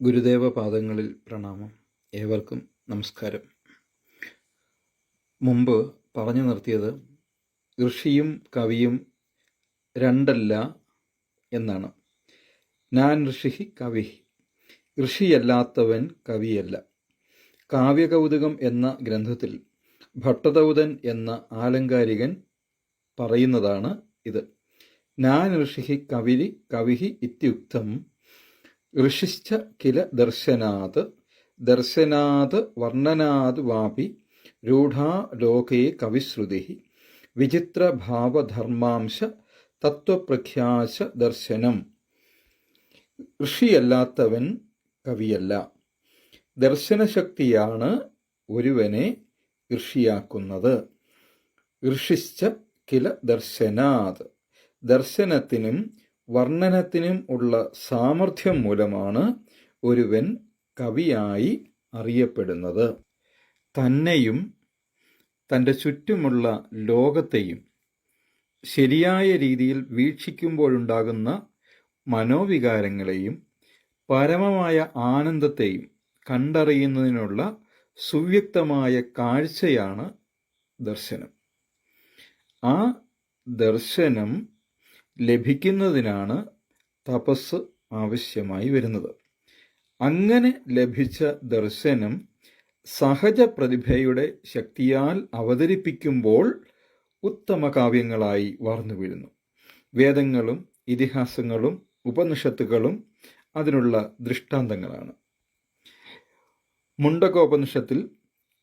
ഗുരുദേവ പാദങ്ങളിൽ പ്രണാമം. ഏവർക്കും നമസ്കാരം. മുമ്പ് പറഞ്ഞു നിർത്തിയത് ഋഷിയും കവിയും രണ്ടല്ല എന്നാണ്. നാൻ ഋഷി കവി, ഋഷിയല്ലാത്തവൻ കവിയല്ല. കാവ്യകൗതുകം എന്ന ഗ്രന്ഥത്തിൽ ഭട്ടതൗതൻ എന്ന ആലങ്കാരികൻ പറയുന്നതാണ് ഇത്. നാൻ ഋഷി കവിഹി ഇത്യുക്തം ഋഷിശ്ച കില ദർശനാത് വർണ്ണനാത് വാപി രൂഢാ ലോകേ കവിശ്രുതി വിചിത്രഭാവധർമാംശ തത്വപ്രഖ്യാശ ദർശനം. ഋഷിയല്ലാത്തവൻ കവിയല്ല. ദർശനശക്തിയാണ് ഒരുവനെ ഋഷിയാക്കുന്നത്. ഋഷിശ്ച കില ദർശനാത്, ദർശനത്തിനും വർണ്ണനത്തിനും ഉള്ള സാമർഥ്യം മൂലമാണ് ഒരുവൻ കവിയായി അറിയപ്പെടുന്നത്. തന്നെയും തൻ്റെ ചുറ്റുമുള്ള ലോകത്തെയും ശരിയായ രീതിയിൽ വീക്ഷിക്കുമ്പോഴുണ്ടാകുന്ന മനോവികാരങ്ങളെയും പരമമായ ആനന്ദത്തെയും കണ്ടറിയുന്നതിനുള്ള സുവ്യക്തമായ കാഴ്ചയാണ് ദർശനം. ആ ദർശനം ലഭിക്കുന്നതിനാണ് തപസ് ആവശ്യമായി വരുന്നത്. അങ്ങനെ ലഭിച്ച ദർശനം സഹജ പ്രതിഭയുടെ ശക്തിയാൽ അവതരിപ്പിക്കുമ്പോൾ ഉത്തമ കാവ്യങ്ങളായി വാർന്നു വീഴുന്നു. വേദങ്ങളും ഇതിഹാസങ്ങളും ഉപനിഷത്തുകളും അതിനുള്ള ദൃഷ്ടാന്തങ്ങളാണ്. മുണ്ടകോപനിഷത്തിൽ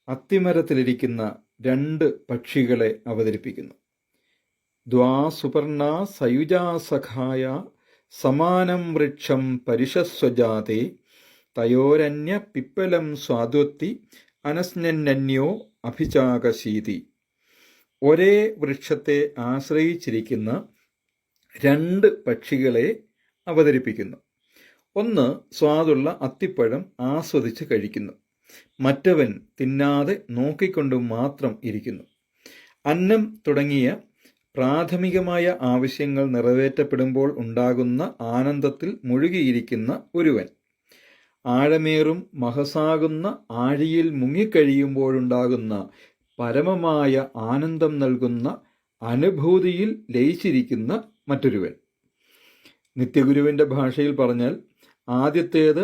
അത്തിമരത്തിലിരിക്കുന്ന 2 പക്ഷികളെ അവതരിപ്പിക്കുന്നു. ദ്വാസുപർണ സയുജാസഖായ സമാനം വൃക്ഷം പരിഷസ്വജാതേ തയോരന്യ പിപ്പലം സ്വാദ്വത്തി അനസ്നന്യോ അഭിചാകശീതി. ഒരേ വൃക്ഷത്തെ ആശ്രയിച്ചിരിക്കുന്ന 2 പക്ഷികളെ അവതരിപ്പിക്കുന്നു. ഒന്ന് സ്വാദുള്ള അത്തിപ്പഴം ആസ്വദിച്ച് കഴിക്കുന്നു. മറ്റവൻ തിന്നാതെ നോക്കിക്കൊണ്ട് മാത്രം ഇരിക്കുന്നു. അന്നം തുടങ്ങിയ പ്രാഥമികമായ ആവശ്യങ്ങൾ നിറവേറ്റപ്പെടുമ്പോൾ ഉണ്ടാകുന്ന ആനന്ദത്തിൽ മുഴുകിയിരിക്കുന്ന ഒരുവൻ ആഴമേറും മഹസാകുന്ന ആഴിയിൽ മുങ്ങിക്കഴിയുമ്പോഴുണ്ടാകുന്ന പരമമായ ആനന്ദം നൽകുന്ന അനുഭൂതിയിൽ ലയിച്ചിരിക്കുന്ന മറ്റൊരുവൻ. നിത്യഗുരുവിൻ്റെ ഭാഷയിൽ പറഞ്ഞാൽ ആദ്യത്തേത്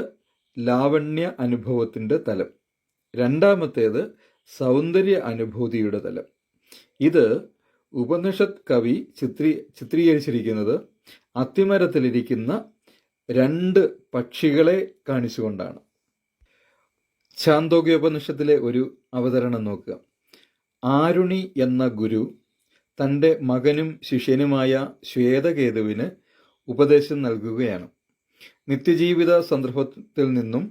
ലാവണ്യ അനുഭവത്തിൻ്റെ തലം, രണ്ടാമത്തേത് സൗന്ദര്യ അനുഭൂതിയുടെ തലം. ഇത് ഉപനിഷത്ത് കവി ചിത്രീകരിച്ചിരിക്കുന്നത് അത്തിമരത്തിലിരിക്കുന്ന 2 പക്ഷികളെ കാണിച്ചുകൊണ്ടാണ്. ഛാന്തോഗ്യോപനിഷത്തിലെ ഒരു അവതരണം നോക്കുക. ആരുണി എന്ന ഗുരു തൻ്റെ മകനും ശിഷ്യനുമായ ശ്വേതകേതുവിന് ഉപദേശം നൽകുകയാണ്. നിത്യജീവിത സന്ദർഭത്തിൽ നിന്നും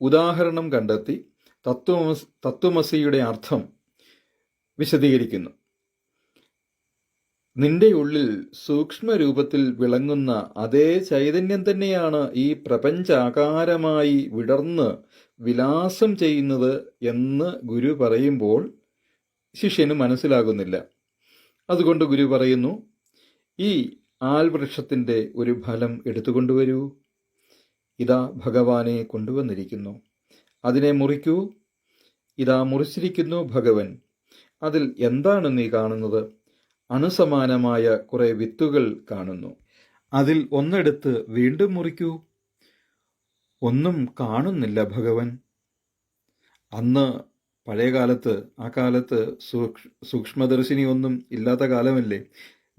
ഉദാഹരണം കണ്ടെത്തി തത്വമസിയുടെ അർത്ഥം വിശദീകരിക്കുന്നു. നിന്റെ ഉള്ളിൽ സൂക്ഷ്മരൂപത്തിൽ വിളങ്ങുന്ന അതേ ചൈതന്യം തന്നെയാണ് ഈ പ്രപഞ്ചാകാരമായി വിടർന്ന് വിലാസം ചെയ്യുന്നത് എന്ന് ഗുരു പറയുമ്പോൾ ശിഷ്യന് മനസ്സിലാകുന്നില്ല. അതുകൊണ്ട് ഗുരു പറയുന്നു, ഈ ആൽവൃക്ഷത്തിൻ്റെ ഒരു ഫലം എടുത്തുകൊണ്ടുവരൂ. ഇതാ ഭഗവാനെ കൊണ്ടുവന്നിരിക്കുന്നു. അതിനെ മുറിക്കൂ. ഇതാ മുറിച്ചിരിക്കുന്നു ഭഗവൻ. അതിൽ എന്താണ് നീ കാണുന്നത്? അണുസമാനമായ കുറെ വിത്തുകൾ കാണുന്നു. അതിൽ ഒന്നെടുത്ത് വീണ്ടും മുറിക്കൂ. ഒന്നും കാണുന്നില്ല ഭഗവൻ. അന്ന് പഴയ കാലത്ത്, ആ കാലത്ത് സൂക്ഷ്മദർശിനി ഒന്നും ഇല്ലാത്ത കാലമല്ലേ,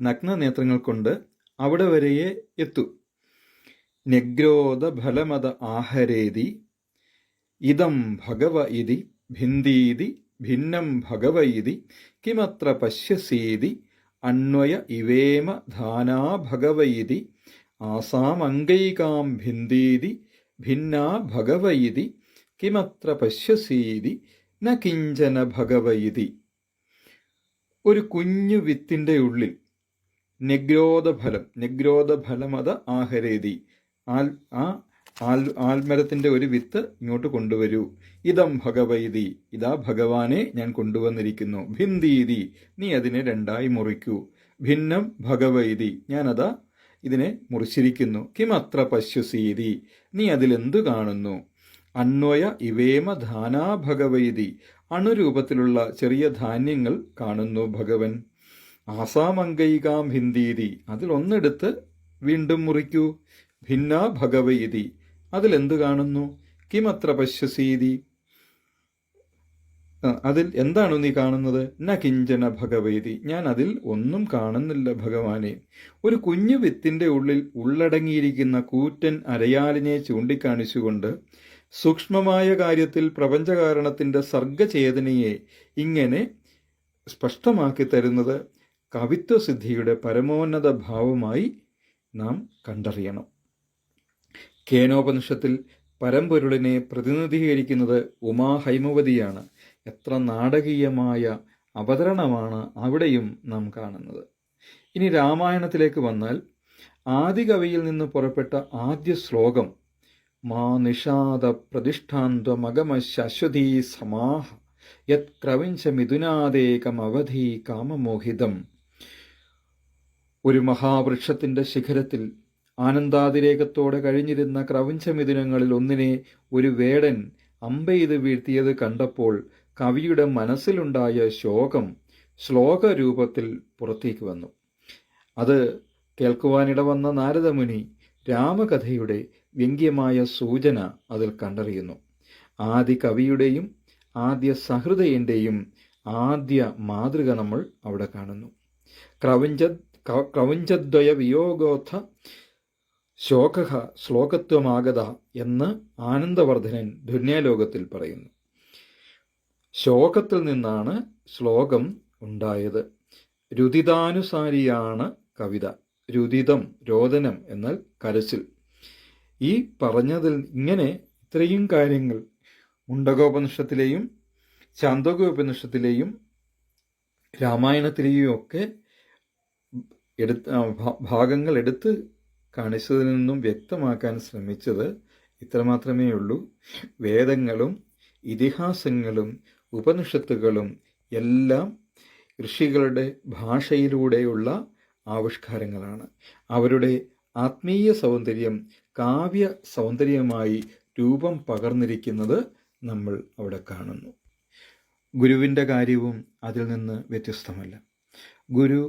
നഗ്നനേത്രങ്ങൾ കൊണ്ട് അവിടെ വരെയേ എത്തൂ. ന്യഗ്രോധ ഫലമത ആഹരേതി ഇതം ഭഗവ ഇതി ഭിന്ദീതി ഭിന്നം ഭഗവ ഇതി കിമത്ര പശ്യസീതി അന്വയ ഇവേമ ധാനാ ഭഗവ ഇതി ആസാമംഗൈകാം ഭിന്ദീതി ഭിന്നാ ഭഗവ ഇതി കിമത്ര പശ്യസീതി ന കിഞ്ചന ഭഗവ ഇതി. ഒരു കുഞ്ഞു വിത്തിൻ്റെ ഉള്ളിൽ ന്യഗ്രോധഫലമത ആഹരേതി, ആൽമരത്തിൻ്റെ ഒരു വിത്ത് ഇങ്ങോട്ട് കൊണ്ടുവരൂ. ഇതം ഭഗവൈതി, ഇതാ ഭഗവാനെ ഞാൻ കൊണ്ടുവന്നിരിക്കുന്നു. ഭിന്ദീതി, നീ അതിനെ 2ആയി മുറിക്കൂ. ഭിന്നം ഭഗവൈതി, ഞാനതാ ഇതിനെ മുറിച്ചിരിക്കുന്നു. കിമത്ര പശ്യസീതി, നീ അതിലെന്തു കാണുന്നു? അന്വയ ഇവേമ ധാനാ ഭഗവൈതി, അണുരൂപത്തിലുള്ള ചെറിയ ധാന്യങ്ങൾ കാണുന്നു ഭഗവൻ. ആസാമംഗൈകാം ഭിന്ദീതി, അതിലൊന്നെടുത്ത് വീണ്ടും മുറിക്കൂ. ഭിന്ന ഭഗവൈതി, അതിലെന്തു കാണുന്നു? കിമത്ര പശ്യസീതി, അതിൽ എന്താണ് നീ കാണുന്നത്? ന കിഞ്ചന ഭഗവൈതി, ഞാൻ അതിൽ ഒന്നും കാണുന്നില്ല ഭഗവാനെ. ഒരു കുഞ്ഞു വിത്തിന്റെ ഉള്ളിൽ ഉള്ളടങ്ങിയിരിക്കുന്ന കൂറ്റൻ അരയാലിനെ ചൂണ്ടിക്കാണിച്ചുകൊണ്ട് സൂക്ഷ്മമായ കാര്യത്തിൽ പ്രപഞ്ചകാരണത്തിന്റെ സർഗചേതനയെ ഇങ്ങനെ സ്പഷ്ടമാക്കി തരുന്നത് കവിത്വസിദ്ധിയുടെ പരമോന്നത ഭാവമായി നാം കണ്ടറിയണം. കേനോപനിഷത്തിൽ പരമ്പൊരുളിനെ പ്രതിനിധീകരിക്കുന്നത് ഉമാഹൈമവതിയാണ്. എത്ര നാടകീയമായ അവതരണമാണ് അവിടെയും നാം കാണുന്നത്. ഇനി രാമായണത്തിലേക്ക് വന്നാൽ ആദികവിയിൽ നിന്ന് പുറപ്പെട്ട ആദ്യ ശ്ലോകം മാ നിഷാദ പ്രതിഷ്ഠാന്ത്വമഗമ ശശ്വതീ സമാഹ യത് ക്രവിഞ്ചമിഥുനാദേകമവധി കാമമോഹിതം. ഒരു മഹാവൃക്ഷത്തിന്റെ ശിഖരത്തിൽ ആനന്ദാതിരേകത്തോടെ കഴിഞ്ഞിരുന്ന ക്രവിഞ്ചമിഥുനങ്ങളിൽ ഒന്നിനെ ഒരു വേടൻ അമ്പെയ്ത് വീഴ്ത്തിയത് കണ്ടപ്പോൾ കവിയുടെ മനസ്സിലുണ്ടായ ശോകം ശ്ലോകരൂപത്തിൽ പുറത്തേക്ക് വന്നു. അത് കേൾക്കുവാനിടവന്ന നാരദമുനി രാമകഥയുടെ വ്യംഗ്യമായ സൂചന അതിൽ കണ്ടറിയുന്നു. ആദി കവിയുടെയും ആദ്യ സഹൃദയന്റെയും ആദ്യ മാതൃക നമ്മൾ അവിടെ കാണുന്നു. ക്രൗഞ്ചദ്വയ വിയോഗോത്ഥ ശോക ശ്ലോകത്വമാഗത എന്ന് ആനന്ദവർദ്ധനൻ ധുന്യാലോകത്തിൽ പറയുന്നു. ശോകത്തിൽ നിന്നാണ് ശ്ലോകം ഉണ്ടായത്. രുദിതാനുസാരിയാണ് കവിത. രുദിതം, രോദനം എന്നാൽ കരച്ചിൽ. ഈ പറഞ്ഞതിൽ ഇങ്ങനെ ഇത്രയും കാര്യങ്ങൾ മുണ്ടകോപനിഷത്തിലെയും ചാന്തോക്യോപനിഷത്തിലെയും രാമായണത്തിലെയും ഒക്കെ ഭാഗങ്ങൾ എടുത്ത് കാണിച്ചതിൽ നിന്നും വ്യക്തമാക്കാൻ ശ്രമിച്ചത് ഇത്രമാത്രമേ ഉള്ളൂ. വേദങ്ങളും ഇതിഹാസങ്ങളും ഉപനിഷത്തുകളും എല്ലാം ഋഷികളുടെ ഭാഷയിലൂടെയുള്ള ആവിഷ്കാരങ്ങളാണ്. അവരുടെ ആത്മീയ സൗന്ദര്യം കാവ്യ സൗന്ദര്യമായി രൂപം പകർന്നിരിക്കുന്നത് നമ്മൾ അവിടെ കാണുന്നു. ഗുരുവിൻ്റെ കാര്യവും അതിൽ നിന്ന് വ്യത്യസ്തമല്ല. ഗുരു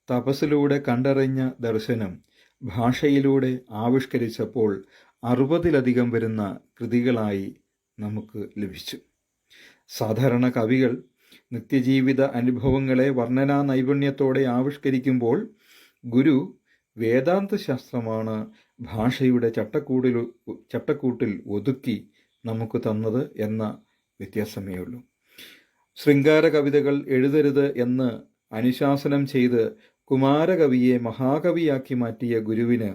തപസ്സിലൂടെ കണ്ടറിഞ്ഞ ദർശനം ഭാഷയിലൂടെ ആവിഷ്കരിച്ചപ്പോൾ 60-ലധികം വരുന്ന കൃതികളായി നമുക്ക് ലഭിച്ചു. സാധാരണ കവികൾ നിത്യജീവിത അനുഭവങ്ങളെ വർണ്ണനാ നൈപുണ്യത്തോടെ ആവിഷ്കരിക്കുമ്പോൾ ഗുരു വേദാന്ത ശാസ്ത്രമാണ് ഭാഷയുടെ ചട്ടക്കൂട്ടിൽ ഒതുക്കി നമുക്ക് തന്നത് എന്ന വ്യത്യാസമേ ഉള്ളൂ. ശൃംഗാര കവിതകൾ എഴുതരുത് എന്ന് അനുശാസനം ചെയ്ത് കുമാരകവിയെ മഹാകവിയാക്കി മാറ്റിയ ഗുരുവിന്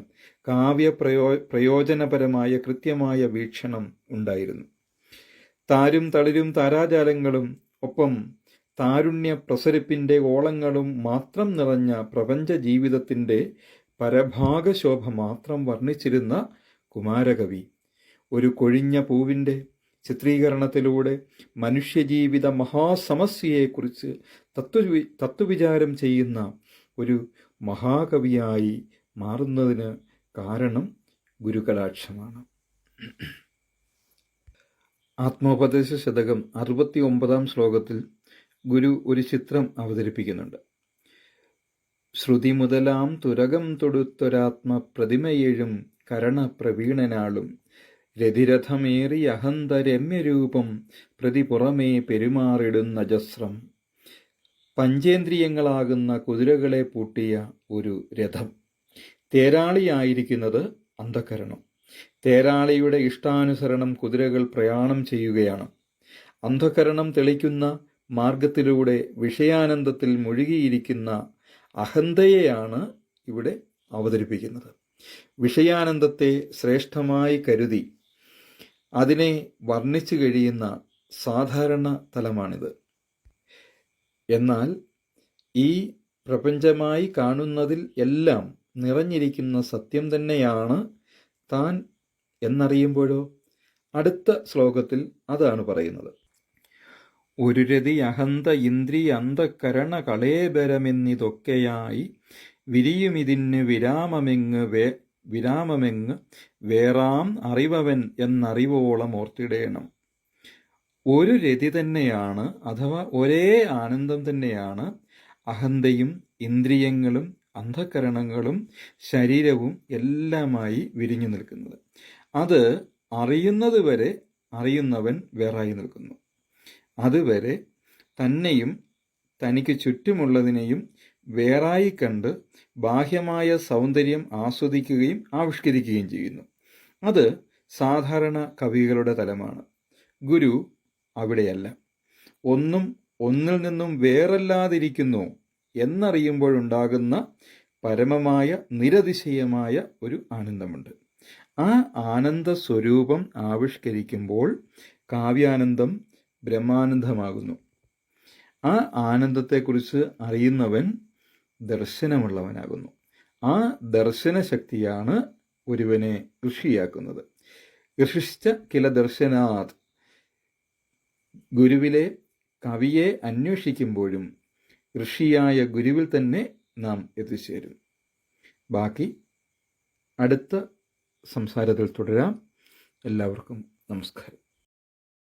പ്രയോജനപരമായ കൃത്യമായ വീക്ഷണം ഉണ്ടായിരുന്നു. താരും തളിരും താരാജാലങ്ങളും ഒപ്പം താരുണ്യ പ്രസരിപ്പിൻ്റെ ഓളങ്ങളും മാത്രം നിറഞ്ഞ പ്രപഞ്ച ജീവിതത്തിൻ്റെ പരഭാഗശോഭ മാത്രം വർണ്ണിച്ചിരുന്ന കുമാരകവി ഒരു കൊഴിഞ്ഞ പൂവിൻ്റെ ചിത്രീകരണത്തിലൂടെ മനുഷ്യജീവിത മഹാസമസ്യയെക്കുറിച്ച് തത്വവിചാരം ചെയ്യുന്ന ഒരു മഹാകവിയായി മാറുന്നതിന് കാരണം ഗുരുകടാക്ഷമാണ്. ആത്മോപദേശ ശതകം 69-ാം ശ്ലോകത്തിൽ ഗുരു ഒരു ചിത്രം അവതരിപ്പിക്കുന്നുണ്ട്. ശ്രുതി മുതലാം തുരകം തൊടുത്തൊരാത്മ പ്രതിമയേഴും കരണപ്രവീണനാളും രതിരഥമേറി അഹന്ത രമ്യരൂപം പ്രതി പുറമേ പെരുമാറിടുന്നജസ്രം. പഞ്ചേന്ദ്രിയങ്ങളാകുന്ന കുതിരകളെ പൂട്ടിയ ഒരു രഥം. തേരാളിയായിരിക്കുന്നത് അന്ധകരണം. തേരാളിയുടെ ഇഷ്ടാനുസരണം കുതിരകൾ പ്രയാണം ചെയ്യുകയാണ്. അന്ധകരണം തെളിക്കുന്ന മാർഗത്തിലൂടെ വിഷയാനന്ദത്തിൽ മുഴുകിയിരിക്കുന്ന അഹന്തയെയാണ് ഇവിടെ അവതരിപ്പിക്കുന്നത്. വിഷയാനന്ദത്തെ ശ്രേഷ്ഠമായി കരുതി അതിനെ വർണ്ണിച്ചു കഴിയുന്ന സാധാരണ തലമാണിത്. എന്നാൽ ഈ പ്രപഞ്ചമായി കാണുന്നതിൽ എല്ലാം നിറഞ്ഞിരിക്കുന്ന സത്യം തന്നെയാണ് താൻ എന്നറിയുമ്പോഴോ അടുത്ത ശ്ലോകത്തിൽ അതാണ് പറയുന്നത്. ഒരു രതി അഹന്ത ഇന്ദ്രിയ അന്ധകരണ കളേബരമെന്നിതൊക്കെയായി വിരിയുമിതിന് വിരാമമെങ്ങ് വേറാം അറിവവൻ എന്നറിവോളം ഓർത്തിടേണം. ഒരു രതി തന്നെയാണ്, അഥവാ ഒരേ ആനന്ദം തന്നെയാണ് അഹന്തയും ഇന്ദ്രിയങ്ങളും അന്ധകരണങ്ങളും ശരീരവും എല്ലാമായി വിരിഞ്ഞു നിൽക്കുന്നത്. അത് അറിയുന്നത് വരെ അറിയുന്നവൻ വേറായി നിൽക്കുന്നു. അതുവരെ തന്നെയും തനിക്ക് ചുറ്റുമുള്ളതിനെയും വേറായി കണ്ട് ബാഹ്യമായ സൗന്ദര്യം ആസ്വദിക്കുകയും ആവിഷ്കരിക്കുകയും ചെയ്യുന്നു. അത് സാധാരണ കവികളുടെ തലമാണ്. ഗുരു അവിടെയല്ല. ഒന്നും ഒന്നിൽ നിന്നും വേറല്ലാതിരിക്കുന്നു എന്നറിയുമ്പോഴുണ്ടാകുന്ന പരമമായ നിരതിശയമായ ഒരു ആനന്ദമുണ്ട്. ആ ആനന്ദ സ്വരൂപം ആവിഷ്കരിക്കുമ്പോൾ കാവ്യാനന്ദം ബ്രഹ്മാനന്ദമാകുന്നു. ആ ആനന്ദത്തെക്കുറിച്ച് അറിയുന്നവൻ ദർശനമുള്ളവനാകുന്നു. ആ ദർശനശക്തിയാണ് ഒരുവനെ ഋഷിയാക്കുന്നത്. ഋഷിശ്ച കില ദർശനാത്. ഗുരുവിലെ കവിയെ അന്വേഷിക്കുമ്പോഴും ഋഷിയായ ഗുരുവിൽ തന്നെ നാം എത്തിച്ചേരും. ബാക്കി അടുത്ത സംസാരത്തിൽ തുടരാം. എല്ലാവർക്കും നമസ്കാരം.